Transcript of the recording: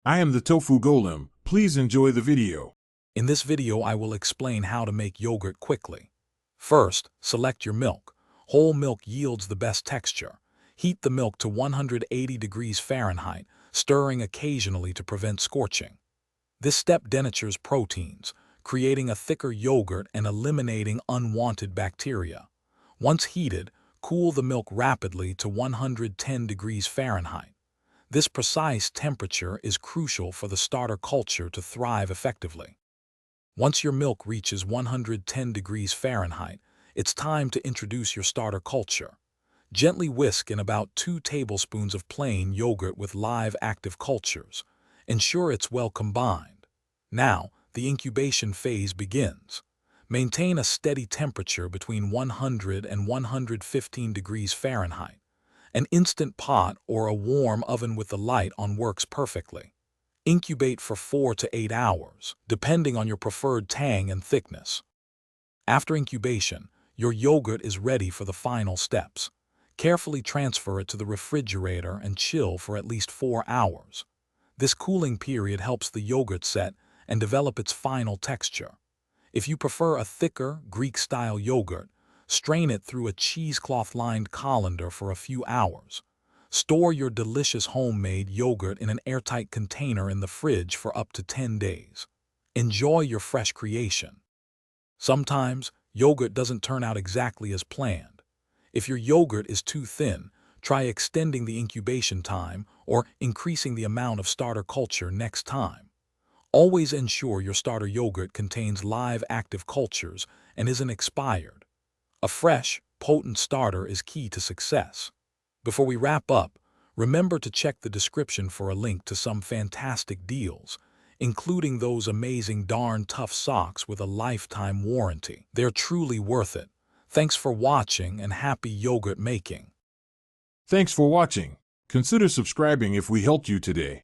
I am the Tofu Golem. Please enjoy the video. In this video, I will explain how to make yogurt quickly. First, select your milk. Whole milk yields the best texture. Heat the milk to 180 degrees Fahrenheit, stirring occasionally to prevent scorching. This step denatures proteins, creating a thicker yogurt and eliminating unwanted bacteria. Once heated, cool the milk rapidly to 110 degrees Fahrenheit. This precise temperature is crucial for the starter culture to thrive effectively. Once your milk reaches 110 degrees Fahrenheit, it's time to introduce your starter culture. Gently whisk in about 2 tablespoons of plain yogurt with live active cultures. Ensure it's well combined. Now, the incubation phase begins. Maintain a steady temperature between 100 and 115 degrees Fahrenheit. An instant pot or a warm oven with the light on works perfectly. Incubate for 4 to 8 hours, depending on your preferred tang and thickness. After incubation, your yogurt is ready for the final steps. Carefully transfer it to the refrigerator and chill for at least 4 hours. This cooling period helps the yogurt set and develop its final texture. If you prefer a thicker, Greek-style yogurt, strain it through a cheesecloth-lined colander for a few hours. Store your delicious homemade yogurt in an airtight container in the fridge for up to 10 days. Enjoy your fresh creation. Sometimes, yogurt doesn't turn out exactly as planned. If your yogurt is too thin, try extending the incubation time or increasing the amount of starter culture next time. Always ensure your starter yogurt contains live active cultures and isn't expired. A fresh, potent starter is key to success. Before we wrap up, remember to check the description for a link to some fantastic deals, including those amazing darn tough socks with a lifetime warranty. They're truly worth it. Thanks for watching and happy yogurt making. Thanks for watching. Consider subscribing if we helped you today.